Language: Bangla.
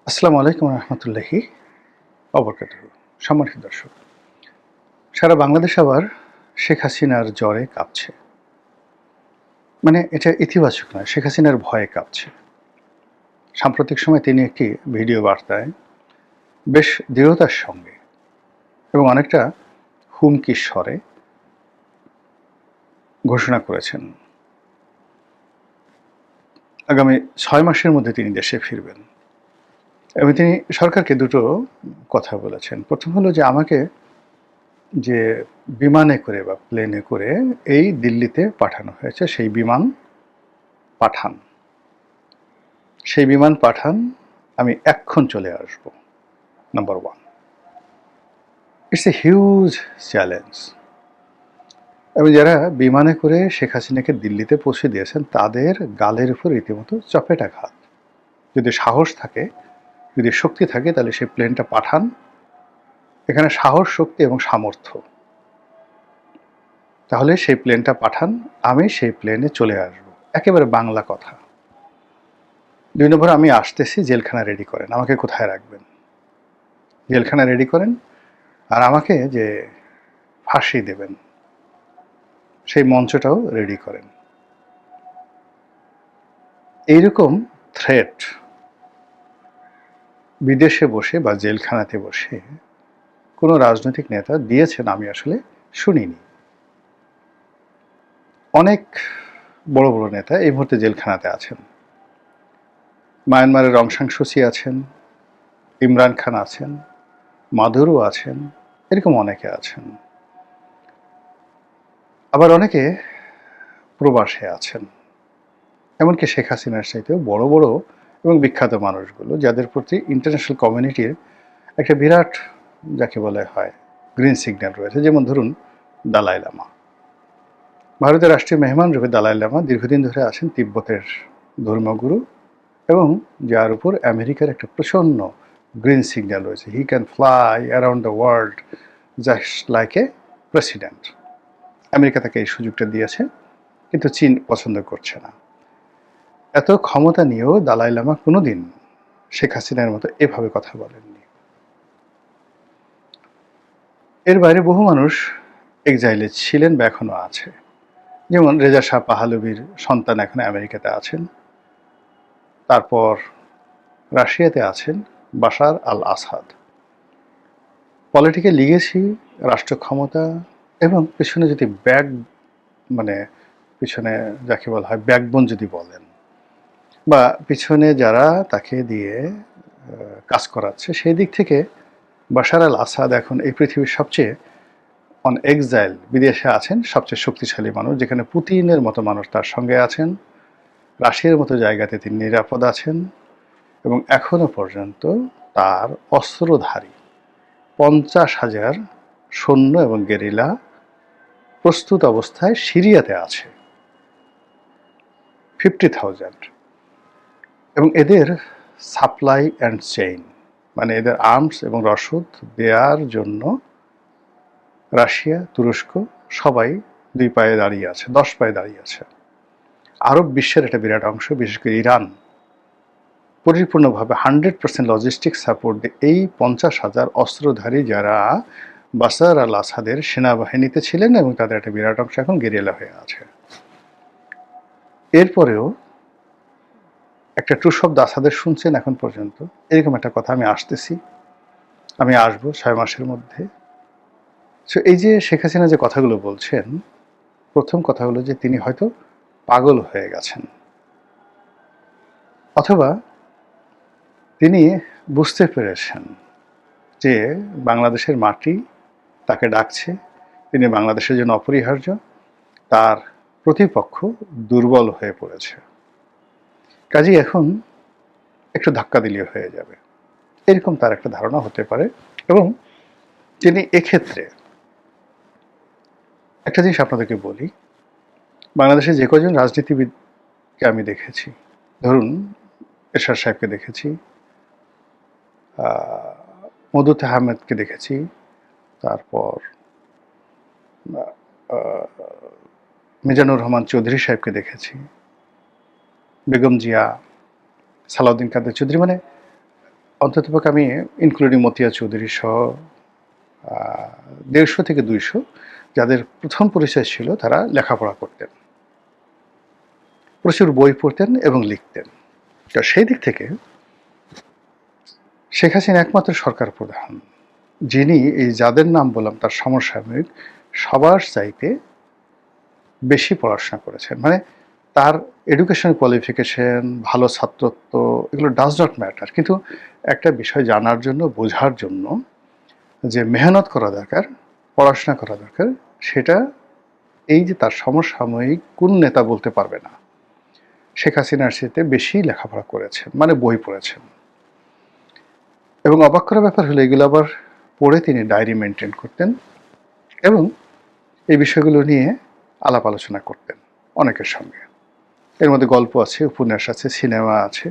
আসসালামু আলাইকুম রহমতুল্লাহি অবরকাতুহু। সম্মানিত দর্শক, সারা বাংলাদেশ আবার শেখ হাসিনার জ্বরে কাঁপছে। মানে এটা ইতিবাচক নয়, শেখ হাসিনার ভয়ে কাঁপছে। সাম্প্রতিক সময়ে তিনি একটি ভিডিও বার্তায় বেশ দৃঢ়তার সঙ্গে এবং অনেকটা হুমকির স্বরে ঘোষণা করেছেন আগামী ৬ মাসের মধ্যে তিনি দেশে ফিরবেন। এবং তিনি সরকারকে দুটো কথা বলেছেন। প্রথম হলো যে আমাকে যে বিমানে করে বা প্লেনে করে এই দিল্লিতে পাঠানো হয়েছে সেই বিমান পাঠান। সেই বিমান পাঠান, আমি এক্ষণ চলে আসব। Number 1। It's a huge challenge. এবং যারা বিমানে করে শেখ হাসিনাকে দিল্লিতে পৌঁছে দিয়েছেন তাদের গালের উপর রীতিমতো চপেটাঘাত। যদি সাহস থাকে, যদি শক্তি থাকে, তাহলে সেই প্লেনটা পাঠান। এখানে সাহস, শক্তি এবং সামর্থ্য। তাহলে সেই প্লেনটা পাঠান, আমি সেই প্লেনে চলে আসব। একেবারে বাংলা কথা। ২ নম্বর, আমি আসতেছি, জেলখানা রেডি করেন। আমাকে কোথায় রাখবেন? জেলখানা রেডি করেন, আর আমাকে যে ফাঁসি দেবেন সেই মঞ্চটাও রেডি করেন। এইরকম থ্রেট বিদেশে বসে বা জেলখানাতে বসে কোনো রাজনৈতিক নেতা দিয়েছেন আমি আসলে শুনিনি। অনেক বড় বড় নেতা এই মুহূর্তে জেলখানাতে আছেন। মায়ানমারের অং সান সু চি আছেন, ইমরান খান আছেন, মাদুরো আছেন, এরকম অনেকে আছেন। আবার অনেকে প্রবাসে আছেন। এমনকি শেখ হাসিনার চাইতেও বড় বড় এবং বিখ্যাত মানুষগুলো, যাদের প্রতি ইন্টারন্যাশনাল কমিউনিটির একটা বিরাট, যাকে বলা হয়, গ্রিন সিগন্যাল রয়েছে। যেমন ধরুন দালাই লামা। ভারতের রাষ্ট্রীয় মেহমান রূপে দালাই লামা দীর্ঘদিন ধরে আছেন তিব্বতের ধর্মগুরু, এবং যার উপর আমেরিকার একটা প্রচণ্ড গ্রিন সিগন্যাল রয়েছে। He can fly around the world just like a president. America তাকে এই সুযোগটা দিয়েছে, কিন্তু চীন পছন্দ করছে না। এত ক্ষমতা নিয়েও দালাই লামা কোনোদিন শেখ হাসিনার মতো এভাবে কথা বলেননি। এর বাইরে বহু মানুষ এক্সাইলে ছিলেন বা এখনো আছে। যেমন রেজা শাহ পাহলভীর সন্তান এখন আমেরিকাতে আছেন। তারপর রাশিয়াতে আছেন বাশার আল আসাদ। পলিটিক্যাল লিগেসি, রাষ্ট্র ক্ষমতা এবং পেছনে যদি মানে পিছনে যাকে বলা হয় ব্যাকবোন যদি বলেন, বা পিছনে যারা তাকে দিয়ে কাজ করাচ্ছে, সেই দিক থেকে বাশার আল আসাদ এখন এই পৃথিবীর সবচেয়ে অন এক্সাইল, বিদেশে আছেন সবচেয়ে শক্তিশালী মানুষ, যেখানে পুতিনের মতো মানুষ তার সঙ্গে আছেন। রাশিয়ার মতো জায়গাতে তিনি নিরাপদ আছেন, এবং এখনো পর্যন্ত তার অস্ত্রধারী 50,000 সৈন্য এবং গেরিলা প্রস্তুত অবস্থায় সিরিয়াতে আছে। 50,000। এবং এদের সাপ্লাই অ্যান্ড চেইন, মানে এদের আর্মস এবং রসদ দেওয়ার জন্য রাশিয়া, তুরস্ক সবাই 2 পায়ে দাঁড়িয়ে আছে, 10 পায়ে দাঁড়িয়ে আছে। আরব বিশ্বের একটা বিরাট অংশ, বিশেষ করে ইরান, পরিপূর্ণভাবে 100% লজিস্টিক সাপোর্ট দিয়ে এই 50,000 অস্ত্রধারী যারা বাশার আল আসাদের সেনাবাহিনীতে ছিলেন, এবং তাদের একটা বিরাট অংশ এখন গেরিলা হয়ে আছে। এরপরেও একটা ট্রু শব্দ আসাদের শুনছেন এখন পর্যন্ত? এরকম একটা কথা, আমি আসতেছি, আমি আসবো 6 মাসের মধ্যে। সো এই যে শেখ হাসিনা যে কথাগুলো বলছেন, প্রথম কথা হলো যে তিনি হয়তো পাগল হয়ে গেছেন, অথবা তিনি বুঝতে পেরেছেন যে বাংলাদেশের মাটি তাকে ডাকছে, তিনি বাংলাদেশের জন্য অপরিহার্য, তার প্রতিপক্ষ দুর্বল হয়ে পড়েছে, কাজেই এখন একটু ধাক্কা দিলে হয়ে যাবে, এরকম তার একটা ধারণা হতে পারে। এবং তিনি এক্ষেত্রে একটা জিনিস আপনাদেরকে বলি, বাংলাদেশে যে কজন রাজনীতিবিদকে আমি দেখেছি, ধরুন এরশাদ সাহেবকে দেখেছি, মদুত আহমেদকে দেখেছি, তারপর মিজানুর রহমান চৌধুরী সাহেবকে দেখেছি, বেগম জিয়া, সালাউদ্দিন কাদের চৌধুরী, মানে অন্ততপক্ষে আমি ইনক্লুডিং মতিয়া চৌধুরী সহ 150 থেকে 200 যাদের প্রথম পরিচয় ছিল তারা লেখাপড়া করতেন, প্রচুর বই পড়তেন এবং লিখতেন। তো সেই দিক থেকে শেখ হাসিনা একমাত্র সরকার প্রধান যিনি এই যাদের নাম বললাম তার সমসাময়িক সবার চাইতে বেশি পড়াশোনা করেছেন। মানে তার এডুকেশন কোয়ালিফিকেশন, ভালো ছাত্রত্ব, এগুলো ডাজ নট ম্যাটার, কিন্তু একটা বিষয় জানার জন্য, বোঝার জন্য যে মেহনত করা দরকার, পড়াশোনা করা দরকার, সেটা এই যে তার সমসাময়িক কোন নেতা বলতে পারবে না। শেখ হাসিনার সাথে বেশি লেখাপড়া করেছেন, মানে বই পড়েছেন। এবং অবাক করার ব্যাপার হলো এগুলো আবার পড়ে তিনি ডায়েরি মেনটেন করতেন এবং এই বিষয়গুলো নিয়ে আলাপ আলোচনা করতেন অনেকের সঙ্গে। এর মধ্যে গল্প আছে, উপন্যাস আছে, সিনেমা আছে।